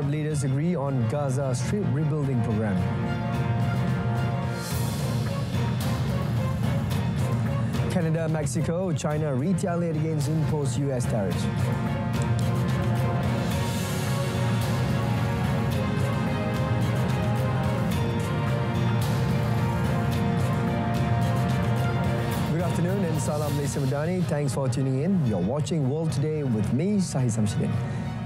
Arab leaders agree on Gaza Strip rebuilding program. Canada, Mexico, China retaliate against imposed US tariffs. Good afternoon and Salam Malaysia Madani. Thanks for tuning in. You're watching World Today with me, SAHIH.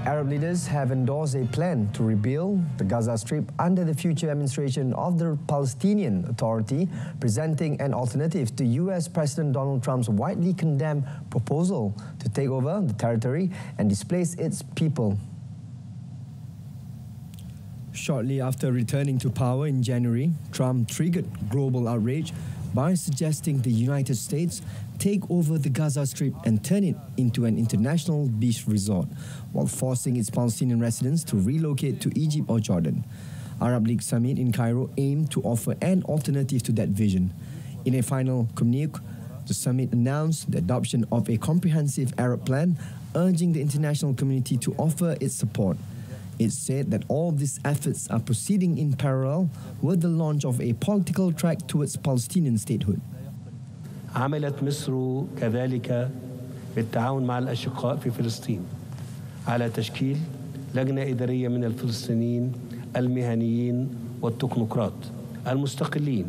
Arab leaders have endorsed a plan to rebuild the Gaza Strip under the future administration of the Palestinian Authority, presenting an alternative to US President Donald Trump's widely condemned proposal to take over the territory and displace its people. Shortly after returning to power in January, Trump triggered global outrage by suggesting the United States take over the Gaza Strip and turn it into an international beach resort, while forcing its Palestinian residents to relocate to Egypt or Jordan. Arab League summit in Cairo aimed to offer an alternative to that vision. In a final communique, the summit announced the adoption of a comprehensive Arab plan, urging the international community to offer its support. It said that all these efforts are proceeding in parallel with the launch of a political track towards Palestinian statehood. عملت مصر كذلك بالتعاون مع الأشقاء في فلسطين على تشكيل لجنة إدارية من الفلسطينيين المهنيين والتكنوقراط المستقلين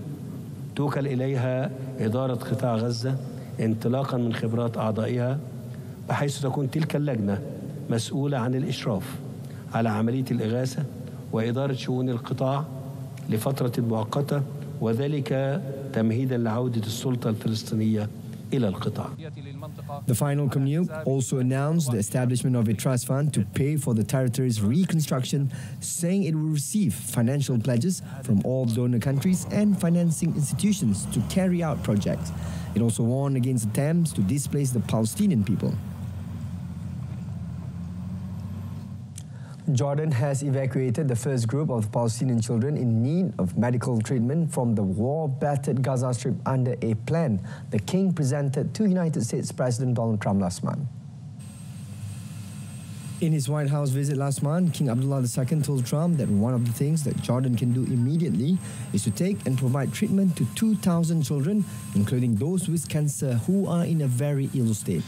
توكل إليها إدارة قطاع غزة انطلاقا من خبرات أعضائها، بحيث تكون تلك اللجنة مسؤولة عن الإشراف على عملية الإغاثة وإدارة شؤون القطاع لفترة مؤقتة، وذلك تمهيدا لعودة السلطة الفلسطينية إلى القطاع. The final communique also announced the establishment of a trust fund to pay for the territory's reconstruction, saying it will receive financial pledges from all donor countries and financing institutions to carry out projects. It also warned against attempts to displace the Palestinian people. Jordan has evacuated the first group of Palestinian children in need of medical treatment from the war-battered Gaza Strip under a plan the king presented to United States President Donald Trump last month. In his White House visit last month, King Abdullah II told Trump that one of the things that Jordan can do immediately is to take and provide treatment to 2,000 children, including those with cancer who are in a very ill state.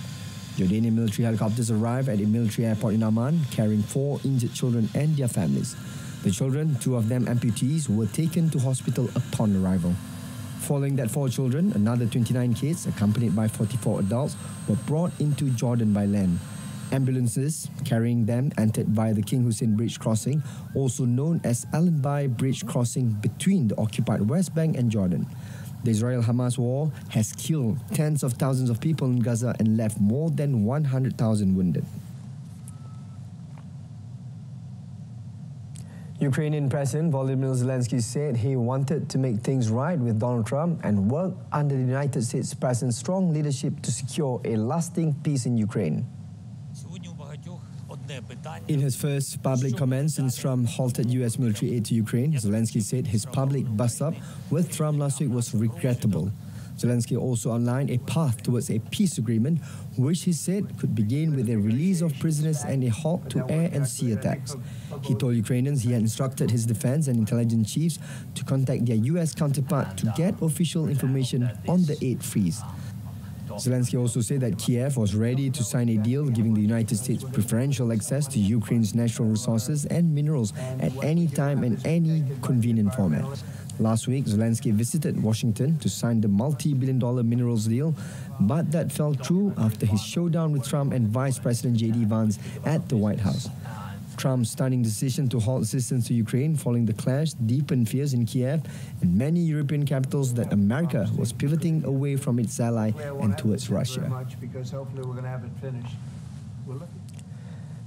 Jordanian military helicopters arrived at a military airport in Amman, carrying 4 injured children and their families. The children, 2 of them amputees, were taken to hospital upon arrival. Following that 4 children, another 29 kids, accompanied by 44 adults, were brought into Jordan by land. Ambulances carrying them entered via the King Hussein Bridge crossing, also known as Allenby Bridge crossing between the occupied West Bank and Jordan. The Israel-Hamas war has killed tens of thousands of people in Gaza and left more than 100,000 wounded. Ukrainian President Volodymyr Zelensky said he wanted to make things right with Donald Trump and work under the United States President's strong leadership to secure a lasting peace in Ukraine. In his first public comments since Trump halted U.S. military aid to Ukraine, Zelensky said his public bust-up with Trump last week was regrettable. Zelensky also outlined a path towards a peace agreement, which he said could begin with a release of prisoners and a halt to air and sea attacks. He told Ukrainians he had instructed his defense and intelligence chiefs to contact their U.S. counterpart to get official information on the aid freeze. Zelensky also said that Kiev was ready to sign a deal giving the United States preferential access to Ukraine's natural resources and minerals at any time and any convenient format. Last week, Zelensky visited Washington to sign the multi-billion-dollar minerals deal, but that fell through after his showdown with Trump and Vice President J.D. Vance at the White House. Trump's stunning decision to halt assistance to Ukraine following the clash deepened fears in Kiev and many European capitals that America was pivoting away from its ally and towards Russia.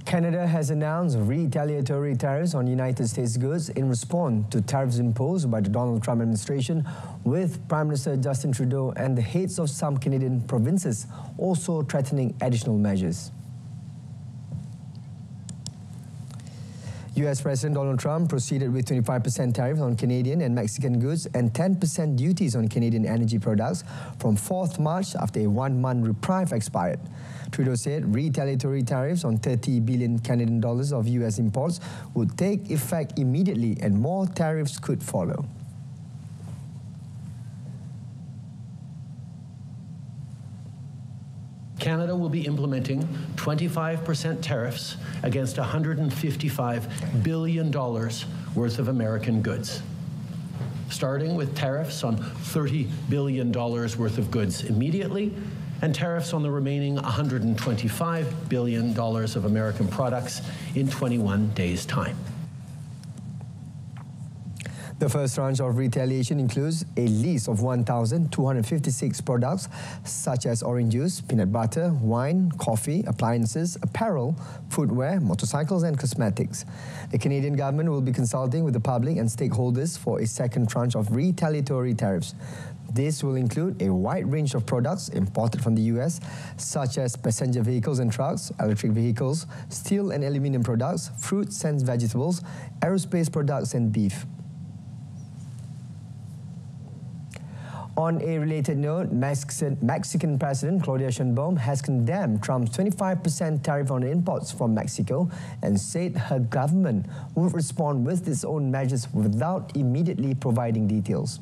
Canada has announced retaliatory tariffs on United States goods in response to tariffs imposed by the Donald Trump administration, with Prime Minister Justin Trudeau and the heads of some Canadian provinces also threatening additional measures. US President Donald Trump proceeded with 25% tariff on Canadian and Mexican goods and 10% duties on Canadian energy products from 4th March after a one-month reprieve expired. Trudeau said retaliatory tariffs on 30 billion Canadian dollars of US imports would take effect immediately and more tariffs could follow. Canada will be implementing 25% tariffs against $155 billion worth of American goods, starting with tariffs on $30 billion worth of goods immediately, and tariffs on the remaining $125 billion of American products in 21 days' time. The first tranche of retaliation includes a list of 1,256 products such as orange juice, peanut butter, wine, coffee, appliances, apparel, footwear, motorcycles and cosmetics. The Canadian government will be consulting with the public and stakeholders for a second tranche of retaliatory tariffs. This will include a wide range of products imported from the US, such as passenger vehicles and trucks, electric vehicles, steel and aluminium products, fruits and vegetables, aerospace products and beef. On a related note, Mexican President Claudia Sheinbaum has condemned Trump's 25% tariff on imports from Mexico and said her government would respond with its own measures without immediately providing details.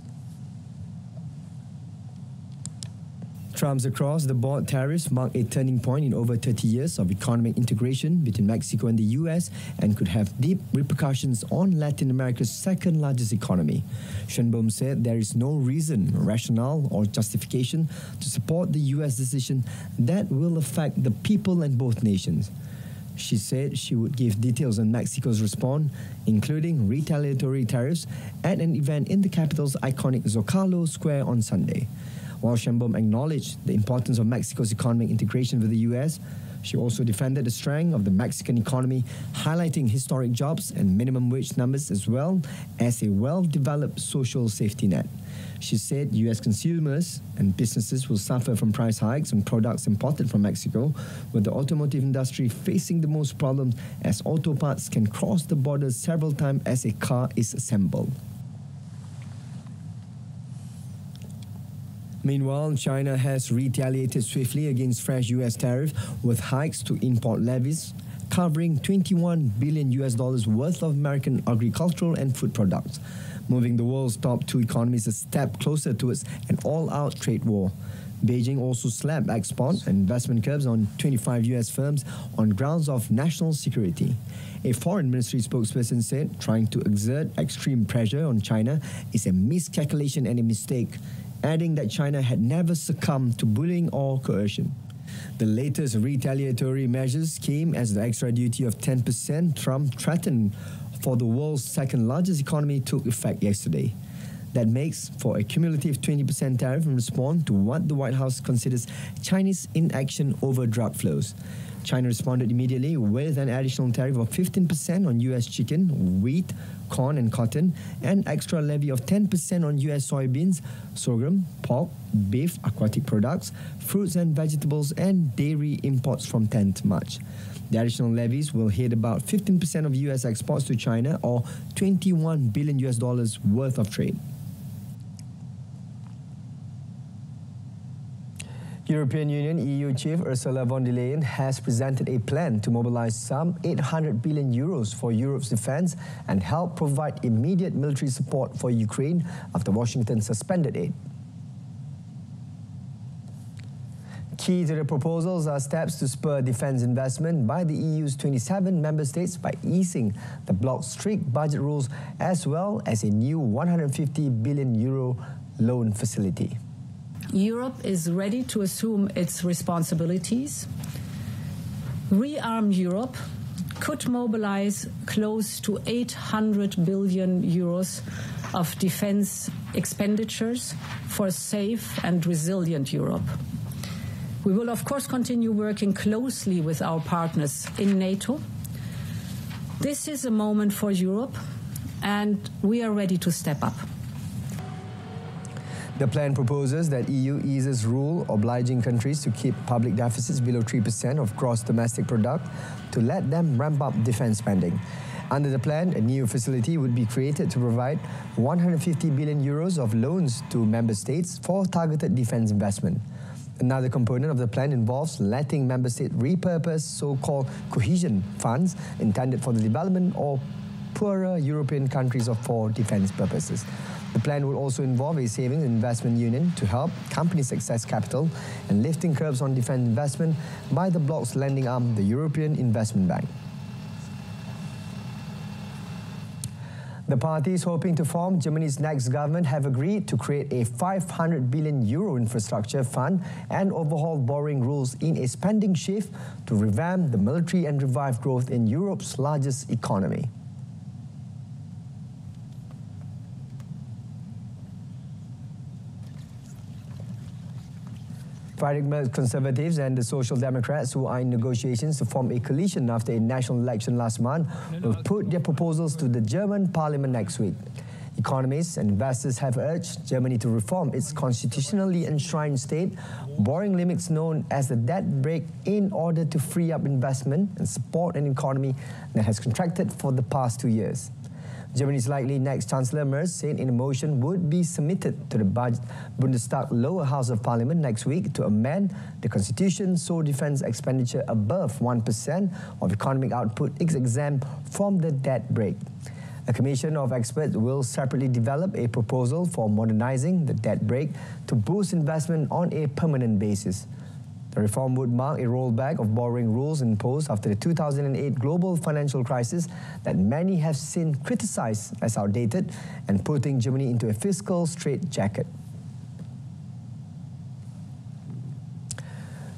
Trump's across-the-board tariffs mark a turning point in over 30 years of economic integration between Mexico and the US and could have deep repercussions on Latin America's second-largest economy. Sheinbaum said there is no reason, rationale or justification to support the US decision that will affect the people in both nations. She said she would give details on Mexico's response, including retaliatory tariffs, at an event in the capital's iconic Zocalo Square on Sunday. While Sheinbaum acknowledged the importance of Mexico's economic integration with the US, she also defended the strength of the Mexican economy, highlighting historic jobs and minimum wage numbers as well as a well-developed social safety net. She said US consumers and businesses will suffer from price hikes on products imported from Mexico, with the automotive industry facing the most problems as auto parts can cross the border several times as a car is assembled. Meanwhile, China has retaliated swiftly against fresh US tariff with hikes to import levies covering $21 billion worth of American agricultural and food products, moving the world's top two economies a step closer towards an all-out trade war. Beijing also slapped export and investment curbs on 25 US firms on grounds of national security. A foreign ministry spokesperson said trying to exert extreme pressure on China is a miscalculation and a mistake, adding that China had never succumbed to bullying or coercion. The latest retaliatory measures came as the extra duty of 10% Trump threatened for the world's second-largest economy took effect yesterday. That makes for a cumulative 20% tariff in response to what the White House considers Chinese inaction over drug flows. China responded immediately with an additional tariff of 15% on US chicken, wheat, corn and cotton, and extra levy of 10% on US soybeans, sorghum, pork, beef, aquatic products, fruits and vegetables, and dairy imports from 10th March. The additional levies will hit about 15% of US exports to China, or $21 billion worth of trade. European Union EU Chief Ursula von der Leyen has presented a plan to mobilize some 800 billion euros for Europe's defense and help provide immediate military support for Ukraine after Washington suspended aid. Key to the proposals are steps to spur defense investment by the EU's 27 member states by easing the bloc's strict budget rules, as well as a new 150 billion euro loan facility. Europe is ready to assume its responsibilities. Rearm Europe could mobilize close to 800 billion euros of defense expenditures for a safe and resilient Europe. We will, of course, continue working closely with our partners in NATO. This is a moment for Europe, and we are ready to step up. The plan proposes that EU eases rule obliging countries to keep public deficits below 3% of gross domestic product to let them ramp up defense spending. Under the plan, a new facility would be created to provide 150 billion euros of loans to member states for targeted defence investment. Another component of the plan involves letting member states repurpose so-called cohesion funds intended for the development of poorer European countries for defence purposes. The plan would also involve a savings and investment union to help companies access capital and lifting curbs on defence investment by the bloc's lending arm, the European Investment Bank. The parties hoping to form Germany's next government have agreed to create a 500 billion euro infrastructure fund and overhaul borrowing rules in a spending shift to revamp the military and revive growth in Europe's largest economy. Fighting Conservatives and the Social Democrats, who are in negotiations to form a coalition after a national election last month, will put their proposals to the German parliament next week. Economists and investors have urged Germany to reform its constitutionally enshrined state borrowing limits known as the debt brake in order to free up investment and support an economy that has contracted for the past 2 years. Germany's likely next Chancellor Merz said in a motion would be submitted to the Bundestag lower house of parliament next week to amend the constitution so defence expenditure above 1% of economic output is exempt from the debt brake. A commission of experts will separately develop a proposal for modernising the debt brake to boost investment on a permanent basis. The reform would mark a rollback of borrowing rules imposed after the 2008 global financial crisis that many have since criticised as outdated and putting Germany into a fiscal straitjacket.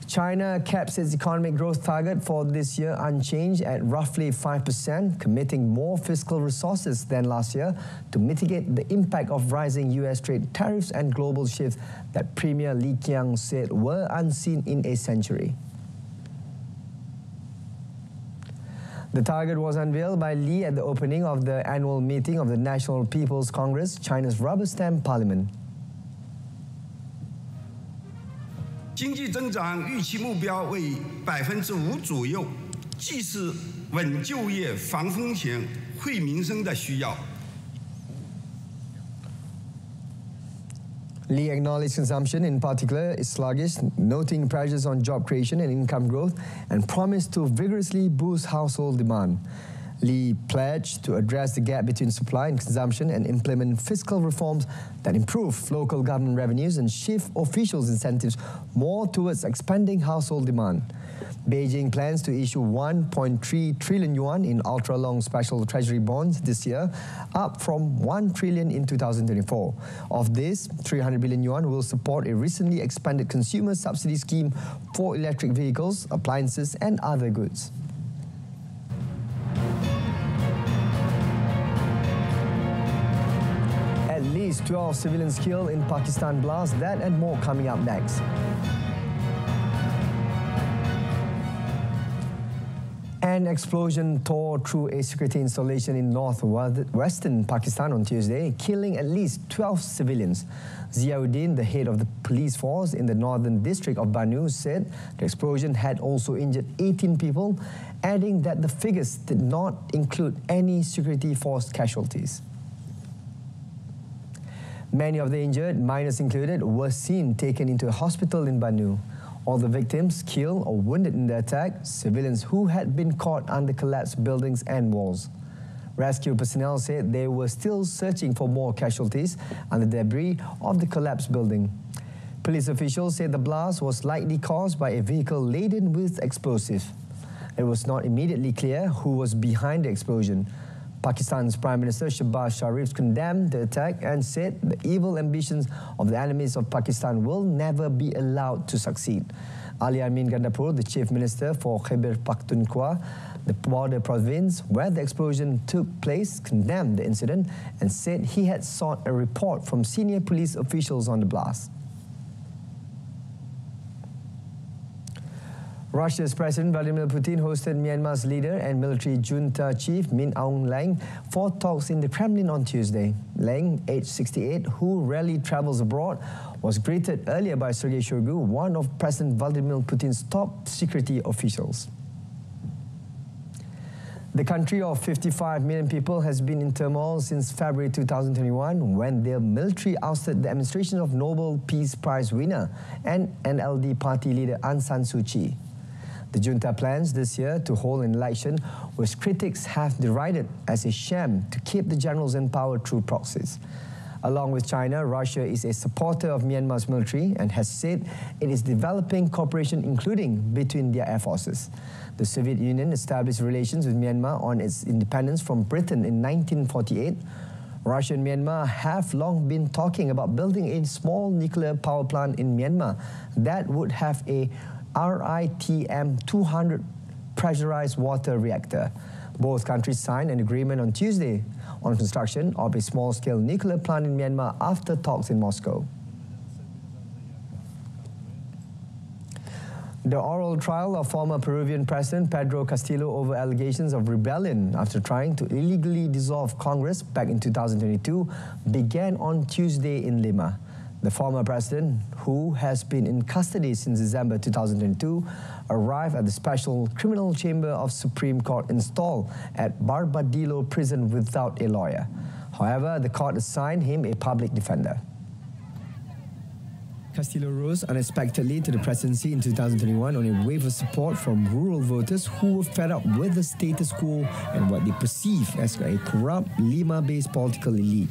China kept its economic growth target for this year unchanged at roughly 5%, committing more fiscal resources than last year to mitigate the impact of rising US trade tariffs and global shifts that Premier Li Qiang said were unseen in a century. The target was unveiled by Li at the opening of the annual meeting of the National People's Congress, China's rubber stamp parliament. 经济增长预期目标为5%左右，既是稳就业、防风险、惠民生的需要。 Li acknowledged consumption in particular is sluggish, noting pressures on job creation and income growth, and promised to vigorously boost household demand. Li pledged to address the gap between supply and consumption and implement fiscal reforms that improve local government revenues and shift officials' incentives more towards expanding household demand. Beijing plans to issue 1.3 trillion yuan in ultra-long special treasury bonds this year, up from 1 trillion in 2024. Of this, 300 billion yuan will support a recently expanded consumer subsidy scheme for electric vehicles, appliances and other goods. At least 12 civilians killed in Pakistan blast, that and more coming up next. An explosion tore through a security installation in northwestern Pakistan on Tuesday, killing at least 12 civilians. Ziauddin, the head of the police force in the northern district of Banu, said the explosion had also injured 18 people, adding that the figures did not include any security force casualties. Many of the injured, minors included, were seen taken into a hospital in Banu. All the victims killed or wounded in the attack, civilians who had been caught under collapsed buildings and walls. Rescue personnel said they were still searching for more casualties under the debris of the collapsed building. Police officials said the blast was likely caused by a vehicle laden with explosives. It was not immediately clear who was behind the explosion. Pakistan's Prime Minister Shehbaz Sharif condemned the attack and said the evil ambitions of the enemies of Pakistan will never be allowed to succeed. Ali Amin Gandapur, the Chief Minister for Khyber Pakhtunkhwa, the border province where the explosion took place, condemned the incident and said he had sought a report from senior police officials on the blast. Russia's President Vladimir Putin hosted Myanmar's leader and military junta chief Min Aung Hlaing for talks in the Kremlin on Tuesday. Hlaing, aged 68, who rarely travels abroad, was greeted earlier by Sergei Shoigu, one of President Vladimir Putin's top security officials. The country of 55 million people has been in turmoil since February 2021 when their military ousted the administration of Nobel Peace Prize winner and NLD party leader Aung San Suu Kyi. The junta plans this year to hold an election which critics have derided as a sham to keep the generals in power through proxies. Along with China, Russia is a supporter of Myanmar's military and has said it is developing cooperation including between their air forces. The Soviet Union established relations with Myanmar on its independence from Britain in 1948. Russia and Myanmar have long been talking about building a small nuclear power plant in Myanmar that would have a RITM-200 pressurized water reactor. Both countries signed an agreement on Tuesday on construction of a small-scale nuclear plant in Myanmar after talks in Moscow. The oral trial of former Peruvian President Pedro Castillo over allegations of rebellion after trying to illegally dissolve Congress back in 2022 began on Tuesday in Lima. The former president, who has been in custody since December 2022, arrived at the Special Criminal Chamber of Supreme Court installed at Barbadillo prison without a lawyer. However, the court assigned him a public defender. Castillo rose unexpectedly to the presidency in 2021 on a wave of support from rural voters who were fed up with the status quo and what they perceive as a corrupt Lima-based political elite.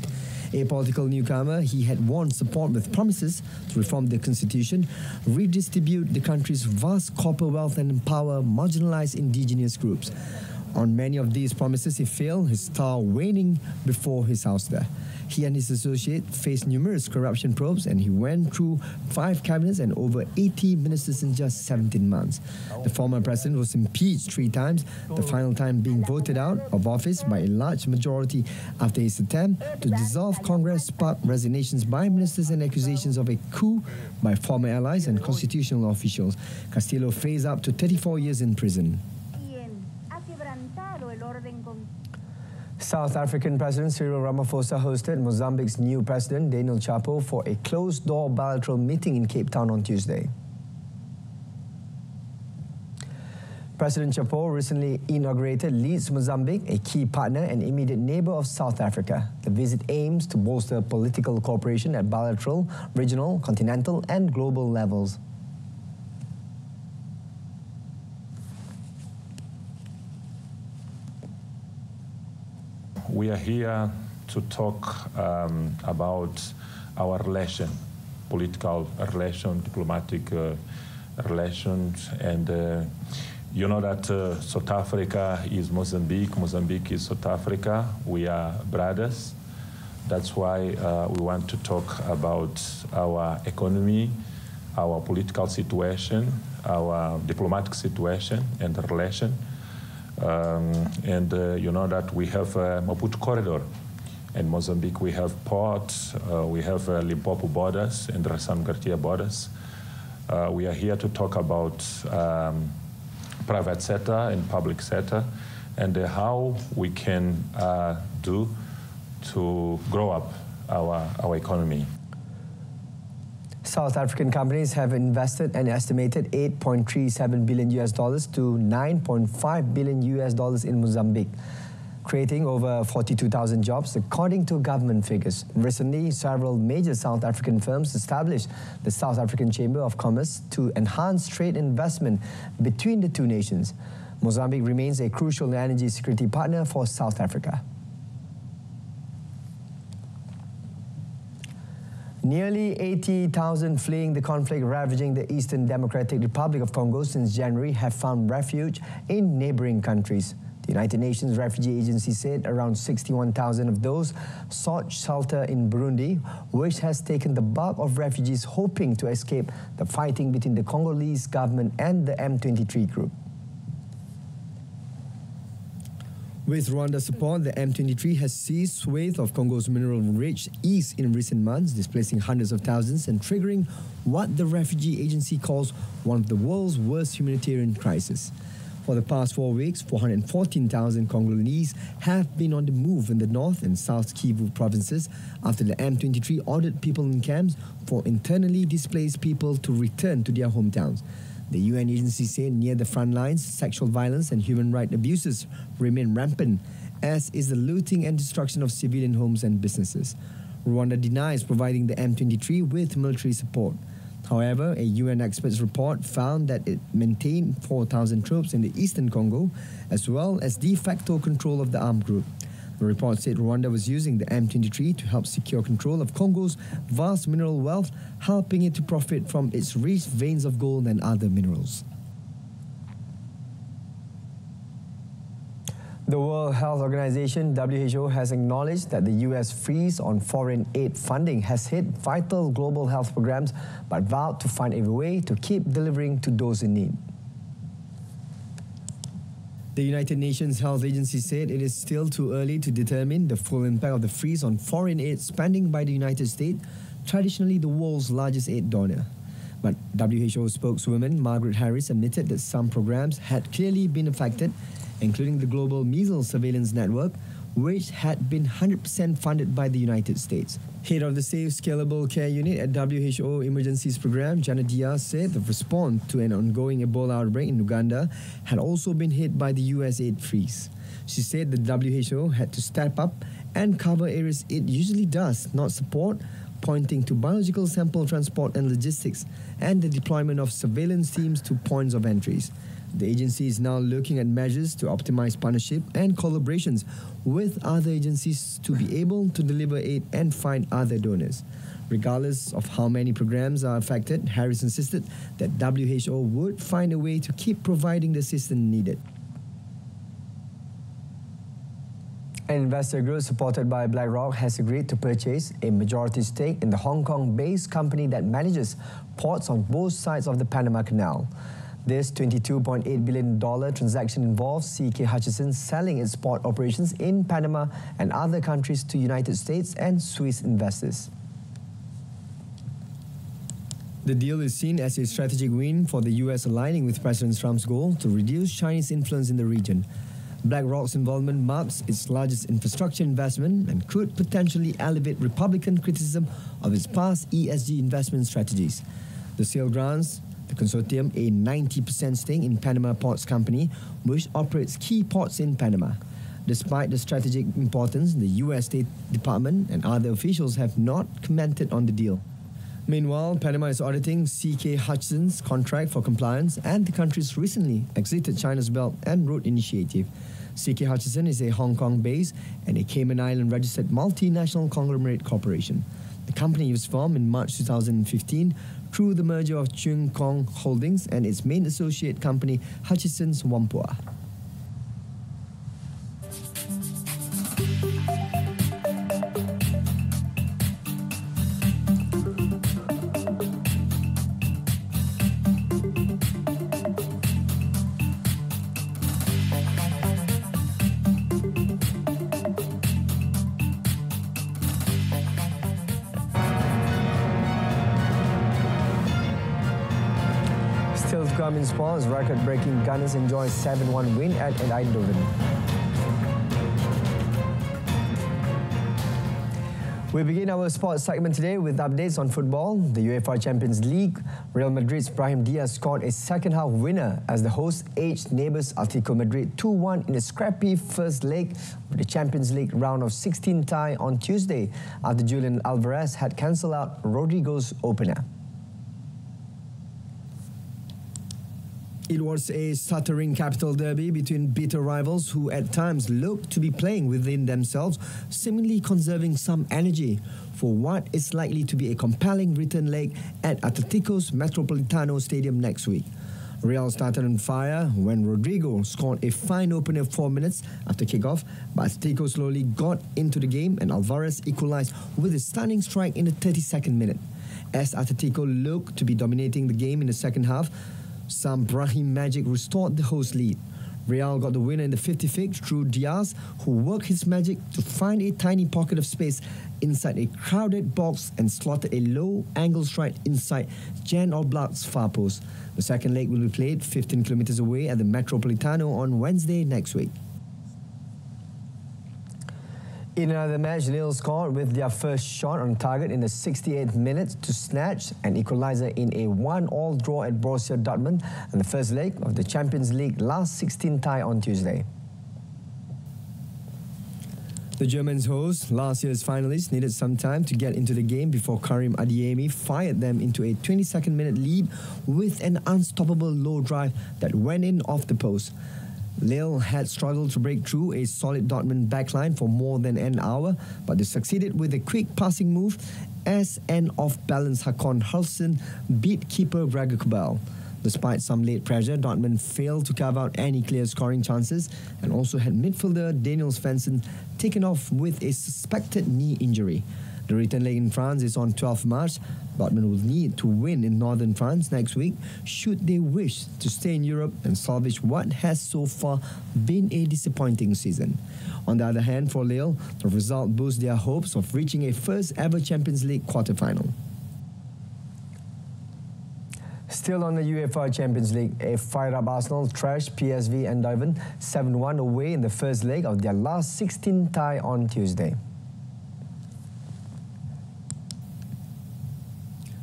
A political newcomer, he had won support with promises to reform the constitution, redistribute the country's vast copper wealth and empower marginalized indigenous groups. On many of these promises, he failed, his star waning before his ouster. He and his associate faced numerous corruption probes and he went through 5 cabinets and over 80 ministers in just 17 months. The former president was impeached 3 times, the final time being voted out of office by a large majority after his attempt to dissolve Congress sparked resignations by ministers and accusations of a coup by former allies and constitutional officials. Castillo faced up to 34 years in prison. South African President Cyril Ramaphosa hosted Mozambique's new president, Daniel Chapo, for a closed-door bilateral meeting in Cape Town on Tuesday. President Chapo recently inaugurated Leeds Mozambique, a key partner and immediate neighbor of South Africa. The visit aims to bolster political cooperation at bilateral, regional, continental, and global levels. We are here to talk about our relation, political relation, diplomatic relations, and you know that South Africa is Mozambique, Mozambique is South Africa. We are brothers. That's why we want to talk about our economy, our political situation, our diplomatic situation and the relation. You know that we have Maputo corridor. In Mozambique we have ports, we have Limpopo borders and Rasmi borders. We are here to talk about private sector and public sector and how we can do to grow up our economy. South African companies have invested an estimated $8.37 billion to $9.5 billion in Mozambique, creating over 42,000 jobs, according to government figures. Recently, several major South African firms established the South African Chamber of Commerce to enhance trade and investment between the two nations. Mozambique remains a crucial energy security partner for South Africa. Nearly 80,000 fleeing the conflict ravaging the Eastern Democratic Republic of Congo since January have found refuge in neighboring countries. The United Nations Refugee Agency said around 61,000 of those sought shelter in Burundi, which has taken the bulk of refugees hoping to escape the fighting between the Congolese government and the M23 group. With Rwanda's support, the M23 has seized swathe of Congo's mineral-rich east in recent months, displacing hundreds of thousands and triggering what the refugee agency calls one of the world's worst humanitarian crises. For the past 4 weeks, 414,000 Congolese have been on the move in the North and South Kivu provinces after the M23 ordered people in camps for internally displaced people to return to their hometowns. The UN agency said near the front lines, sexual violence and human rights abuses remain rampant, as is the looting and destruction of civilian homes and businesses. Rwanda denies providing the M23 with military support. However, a UN experts report found that it maintained 4,000 troops in the eastern Congo, as well as de facto control of the armed group. The report said Rwanda was using the M23 to help secure control of Congo's vast mineral wealth, helping it to profit from its rich veins of gold and other minerals. The World Health Organization, WHO, has acknowledged that the US freeze on foreign aid funding has hit vital global health programs, but vowed to find a way to keep delivering to those in need. The United Nations Health Agency said it is still too early to determine the full impact of the freeze on foreign aid spending by the United States, traditionally the world's largest aid donor. But WHO spokeswoman Margaret Harris admitted that some programs had clearly been affected, including the Global Measles Surveillance Network, which had been 100% funded by the United States. Head of the Safe Scalable Care Unit at WHO Emergencies Program, Janet Diaz, said the response to an ongoing Ebola outbreak in Uganda had also been hit by the US aid freeze. She said the WHO had to step up and cover areas it usually does not support, pointing to biological sample transport and logistics, and the deployment of surveillance teams to points of entries. The agency is now looking at measures to optimize partnership and collaborations with other agencies to be able to deliver aid and find other donors. Regardless of how many programs are affected, Harris insisted that WHO would find a way to keep providing the assistance needed. An investor group supported by BlackRock has agreed to purchase a majority stake in the Hong Kong-based company that manages ports on both sides of the Panama Canal. This $22.8 billion transaction involves CK Hutchison selling its port operations in Panama and other countries to United States and Swiss investors. The deal is seen as a strategic win for the US, aligning with President Trump's goal to reduce Chinese influence in the region. BlackRock's involvement marks its largest infrastructure investment and could potentially elevate Republican criticism of its past ESG investment strategies. The sale grants the consortium a 90% stake in Panama Ports Company, which operates key ports in Panama. Despite the strategic importance, the U.S. State Department and other officials have not commented on the deal. Meanwhile, Panama is auditing CK Hutchison's contract for compliance, and the country's recently exited China's Belt and Road Initiative. CK Hutchison is a Hong Kong-based and a Cayman Island-registered multinational conglomerate corporation. The company was formed in March 2015 through the merger of Chung Kong Holdings and its main associate company, Hutchison's Whampoa. Still to come in sports, record-breaking Gunners enjoy 7-1 win at Eindhoven. We begin our sports segment today with updates on football. The UEFA Champions League, Real Madrid's Brahim Diaz scored a second-half winner as the host edged neighbours Atletico Madrid 2-1 in a scrappy first leg of the Champions League round of 16 tie on Tuesday after Julian Alvarez had cancelled out Rodrigo's opener. It was a stuttering capital derby between bitter rivals who at times looked to be playing within themselves, seemingly conserving some energy for what is likely to be a compelling return leg at Atletico's Metropolitano Stadium next week. Real started on fire when Rodrigo scored a fine opener 4 minutes after kickoff, but Atletico slowly got into the game and Alvarez equalized with a stunning strike in the 32nd minute. As Atletico looked to be dominating the game in the second half, some Brahim magic restored the host lead. Real got the winner in the 55th through Diaz, who worked his magic to find a tiny pocket of space inside a crowded box and slotted a low-angle strike inside Jan Oblak's far post. The second leg will be played 15 kilometers away at the Metropolitano on Wednesday next week. In another match, Lille scored with their first shot on target in the 68th minute to snatch an equaliser in a 1-1 draw at Borussia Dortmund in the first leg of the Champions League last 16 tie on Tuesday. The Germans' hosts, last year's finalists, needed some time to get into the game before Karim Adeyemi fired them into a 22nd minute lead with an unstoppable low drive that went in off the post. Lille had struggled to break through a solid Dortmund backline for more than an hour, but they succeeded with a quick passing move as an off-balance Hakon Hulsen beat keeper Gregor Kobel. Despite some late pressure, Dortmund failed to carve out any clear scoring chances and also had midfielder Daniel Svensson taken off with a suspected knee injury. The return leg in France is on 12 March. Dortmund will need to win in northern France next week should they wish to stay in Europe and salvage what has so far been a disappointing season. On the other hand, for Lille, the result boosts their hopes of reaching a first ever Champions League quarter-final. Still on the UEFA Champions League, a fired-up Arsenal trashed PSV Eindhoven 7-1 away in the first leg of their last 16 tie on Tuesday.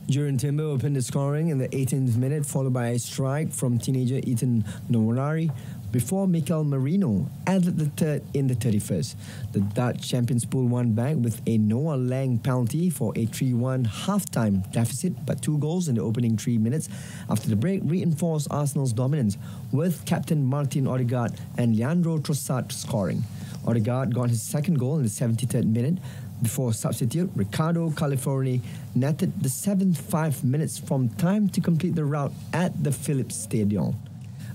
Juran Timber opened the scoring in the 18th minute, followed by a strike from teenager Ethan Nwaneri before Mikel Merino added the third in the 31st. The Dutch champions pulled one back with a Noah Lang penalty for a 3-1 half-time deficit, but 2 goals in the opening 3 minutes after the break reinforced Arsenal's dominance, with captain Martin Odegaard and Leandro Trossard scoring. Odegaard got his second goal in the 73rd minute, before substitute Ricardo Californi netted the 7th 5 minutes from time to complete the rout at the Philips Stadium.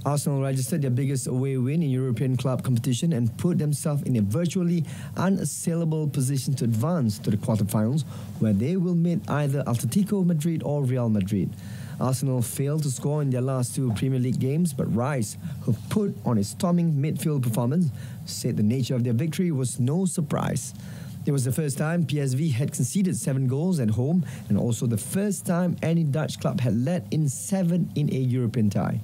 Arsenal registered their biggest away win in European club competition and put themselves in a virtually unassailable position to advance to the quarterfinals, where they will meet either Atletico Madrid or Real Madrid. Arsenal failed to score in their last 2 Premier League games, but Rice, who put on a storming midfield performance, said the nature of their victory was no surprise. It was the first time PSV had conceded 7 goals at home, and also the first time any Dutch club had led in 7 in a European tie.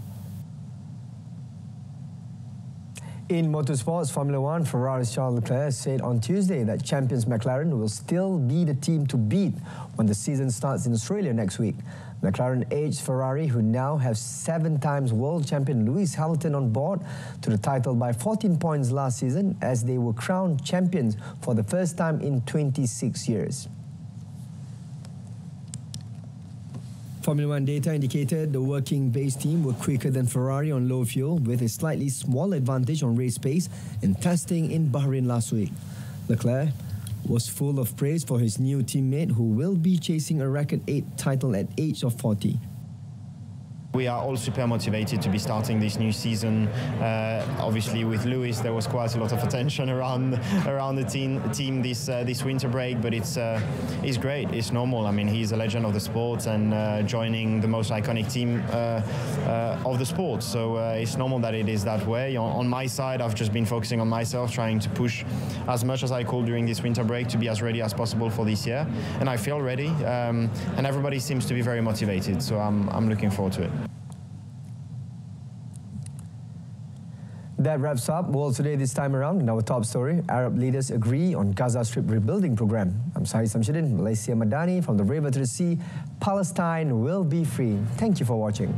In motorsports, Formula 1, Ferrari's Charles Leclerc said on Tuesday that champions McLaren will still be the team to beat when the season starts in Australia next week. McLaren edged Ferrari, who now have 7 times world champion Lewis Hamilton on board, to the title by 14 points last season, as they were crowned champions for the first time in 26 years. Formula 1 data indicated the working base team were quicker than Ferrari on low fuel, with a slightly small advantage on race pace in testing in Bahrain last week. Leclerc was full of praise for his new teammate, who will be chasing a record 8 title at age of 40. We are all super motivated to be starting this new season. Obviously, with Lewis, there was quite a lot of attention around the team this winter break, but it's great. It's normal. I mean, he's a legend of the sport and joining the most iconic team of the sport. So it's normal that it is that way. On my side, I've just been focusing on myself, trying to push as much as I could during this winter break to be as ready as possible for this year. And I feel ready, and everybody seems to be very motivated. So I'm looking forward to it. That wraps up World Today this time around. In our top story, Arab leaders agree on Gaza Strip rebuilding program. I'm SAHIH Samshuddin, Malaysia Madani, from the river to the sea. Palestine will be free. Thank you for watching.